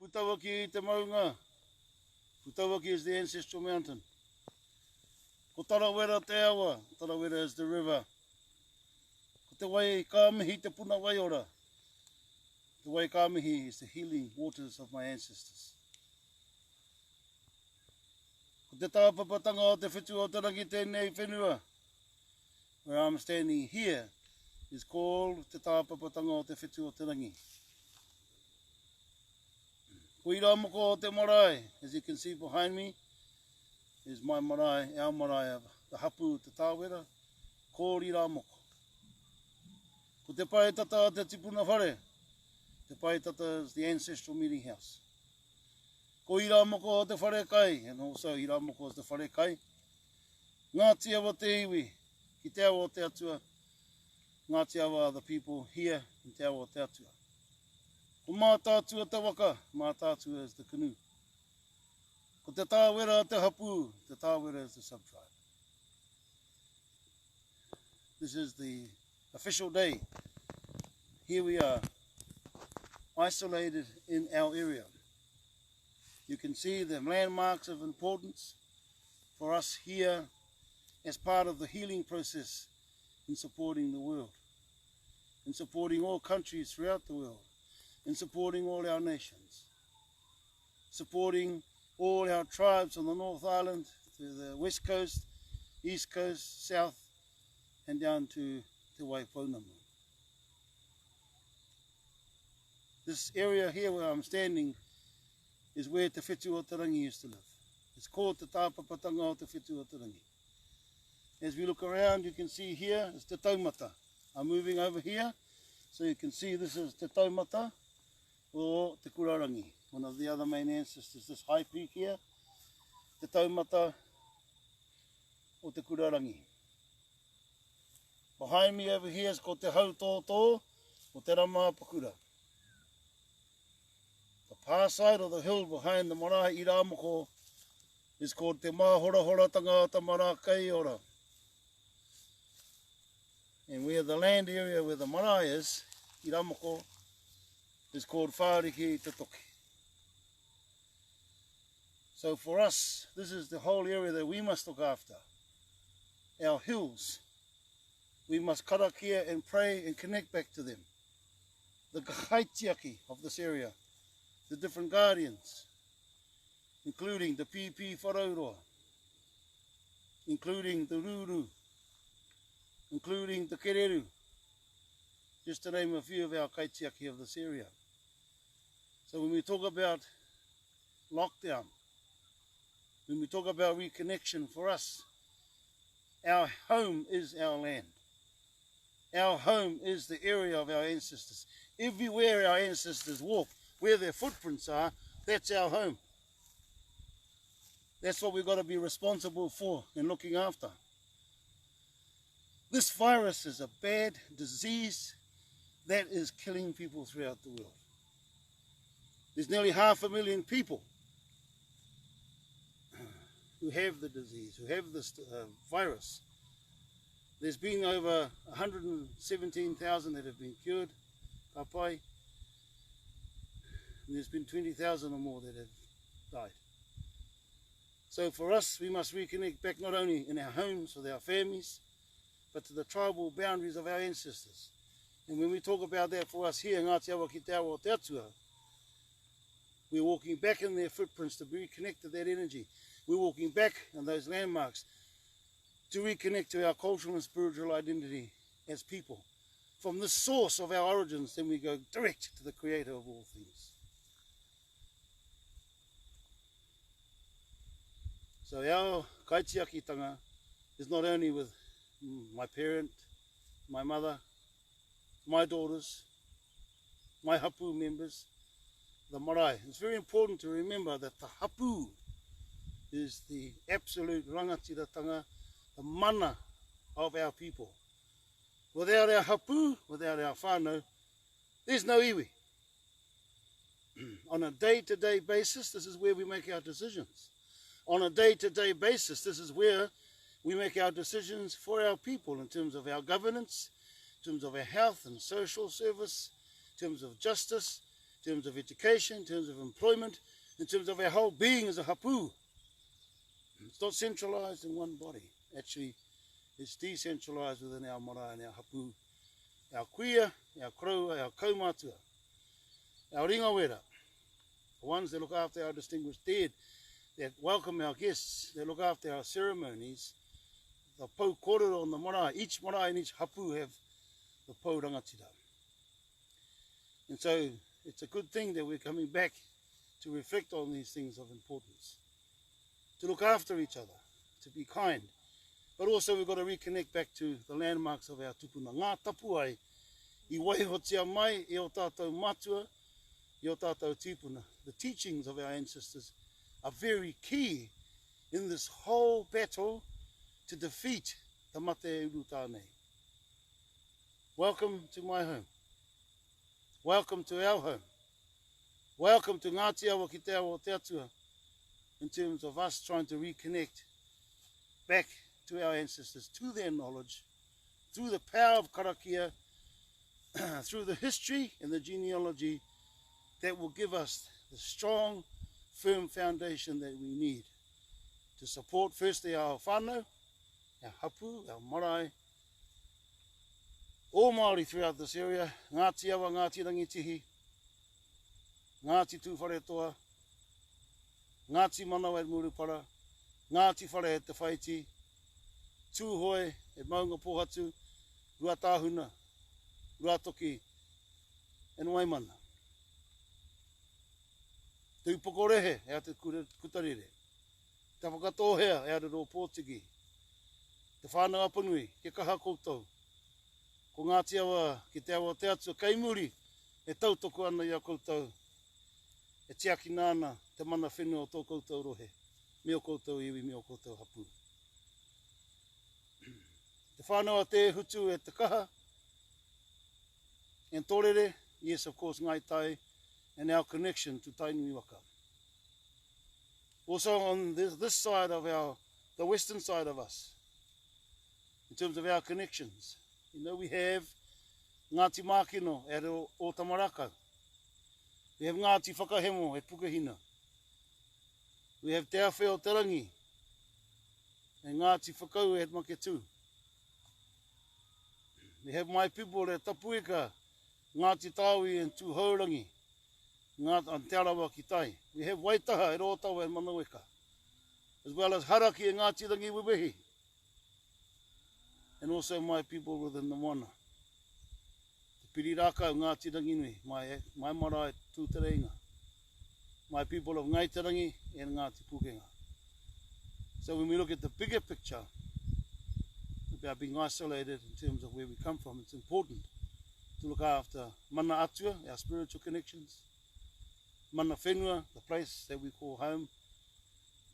Putawaki I te maunga. Putawaki is the ancestral mountain. Ko Tarawera te awa. Tarawera is the river. Ko te wai kāmihi te puna wai ora. The wai kāmihi is the healing waters of my ancestors. Ko te tāpapatanga o te whitu o te rangi tēnei whenua. Where I'm standing here is called te tāpapatanga o te whitu o te rangi. Ko I rā moko o te marae, as you can see behind me, is my marae, our marae, the hapu te tāwera, kōri rā moko. Ko te paetata o te tipuna whare, te paetata is the ancestral meeting house. Ko I rā moko o te whare kai, and also I rā moko o te whare kai. Ngāti awa te iwi, ki te awa o te atua. Ngāti awa are the people here in te awa o te atua. Ko mā tātua te waka, mā tātua is the canoe. Ko te tāwera te hapu, te tāwera is the sub-tribe. This is the official day. Here we are, isolated in our area. You can see the landmarks of importance for us here as part of the healing process in supporting the world, in supporting all countries throughout the world, in supporting all our nations, supporting all our tribes on the North Island, to the West Coast, East Coast, South, and down to Te Waipounamu. This area here where I'm standing is where Te Whitu o Te Rangi used to live. It's called Te Tāpapatanga o Te Whitu o Te Rangi. As we look around, you can see here is Te Taumata. I'm moving over here, so you can see this is Te Taumata or Te Kurarangi, one of the other main ancestors. This high peak here, Te Taumata or Te Kurarangi. Behind me over here is called Te Hautōtō or Te Ramapakura. The far side of the hill behind the marae I rā moko is called Te Mahora Tangata Marakai Ora. And where the land area where the marae is, I rā moko, is called Whāriki Te Toki. So for us, this is the whole area that we must look after. Our hills. We must karakia and pray and connect back to them. The kaitiaki of this area, the different guardians, including the PP Wharauroa, including the Ruru, including the Kereru, just to name a few of our kaitiaki of this area. So when we talk about lockdown, when we talk about reconnection, for us, our home is our land. Our home is the area of our ancestors. Everywhere our ancestors walk, where their footprints are, that's our home. That's what we've got to be responsible for and looking after. This virus is a bad disease that is killing people throughout the world. There's nearly 500,000 people who have the disease, who have this virus. There's been over 117,000 that have been cured, kapai. And there's been 20,000 or more that have died. So for us, we must reconnect back not only in our homes with our families, but to the tribal boundaries of our ancestors. And when we talk about that for us here, Ngāti Awa ki te awa o te atua, we're walking back in their footprints to reconnect to that energy. We're walking back on those landmarks to reconnect to our cultural and spiritual identity as people. From the source of our origins, then we go direct to the creator of all things. So our kaitiakitanga is not only with my parent, my mother, my daughters, my hapu members, the marae. It's very important to remember that the hapu is the absolute rangatiratanga, the mana of our people. Without our hapu, without our whānau, there's no iwi. On a day-to-day basis, this is where we make our decisions. On a day-to-day basis, this is where we make our decisions for our people in terms of our governance, in terms of our health and social service, in terms of justice, in in terms of education, in terms of employment, in terms of our whole being as a hapu. It's not centralised in one body. Actually, it's decentralised within our marae and our hapu, our kuia, our kraua, our kaumatua, our ringawera, the ones that look after our distinguished dead, that welcome our guests, that look after our ceremonies, the pou korero on the marae. Each marae and each hapu have the pou rangatira. And so it's a good thing that we're coming back to reflect on these things of importance, to look after each other, to be kind. But also we've got to reconnect back to the landmarks of our tupuna. Ngā tapu ai, I waihotia mai, e o tātou matua, e o tātou tipuna. The teachings of our ancestors are very key in this whole battle to defeat the mate uru tānei. Welcome to my home. Welcome to our home. Welcome to Ngāti Awa ki te awa o te atua, in terms of us trying to reconnect back to our ancestors, to their knowledge, through the power of Karakia, through the history and the genealogy that will give us the strong, firm foundation that we need to support firstly our whānau, our hapu, our marae, all Māori throughout this area, Ngāti Awa, Ngāti Rangitihi, Ngāti Tūwharetoa, Ngāti Manawa e Murupara, Ngāti Whare e Te Whaiti, Tūhoe e Maunga Pohatu, Ruatahuna, Ruatoki, and Waimana. Tūpokorehe e a te kutarere, Te Whakatohea e a te rō Pōtiki, Te Whānau Apanui, ke kaha koutou, ko Ngāti Awa ki te awa o te atua, kei muri e tautoko ana i a koutou, e tiaki nāna te mana whenua o tō koutou rohe, me o koutou iwi, me o koutou hapu. Te whānau a te hutu e te kaha, and tōrere, yes, of course, Ngai Tai, and our connection to Tainui Waka. Also on this side of the western side of us, in terms of our connections, you know, we have Ngāti Mākino e o Tamaraka. We have Ngāti Whakahemo e Pukahina. We have Te Awhi o Te Rangi, and Ngāti Whakau e Maketu. We have my people e Tapuika, Ngāti Tāwi and Tūhaurangi, Ngāti Te Arawa ki Tai. We have Waitaha e Rotawa and Manaweka, as well as Haraki and Ngāti Rangi Wiwehi, and also my people within the Moana. Te Piriraka o Ngāti Ranginui, my marae Tūtereinga, my people of Ngaitarangi and Ngāti Pukenga. So when we look at the bigger picture about being isolated in terms of where we come from, it's important to look after mana atua, our spiritual connections, mana whenua, the place that we call home,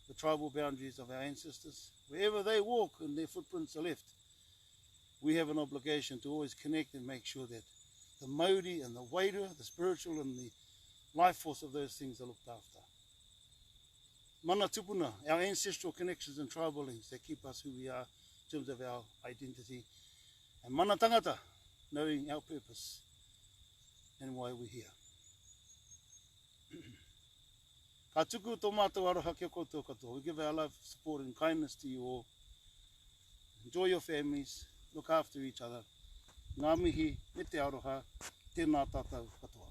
the tribal boundaries of our ancestors. Wherever they walk and their footprints are left, we have an obligation to always connect and make sure that the mauri and the wairua, the spiritual and the life force of those things are looked after. Mana tupuna, our ancestral connections and tribal links that keep us who we are in terms of our identity. And mana tangata, knowing our purpose and why we're here. Ka tuku tō mātou aroha kia koutou katoa. We give our love, support and kindness to you all. Enjoy your families, look after each other. Ngā mihi, me te aroha, tēnā tātou katoa.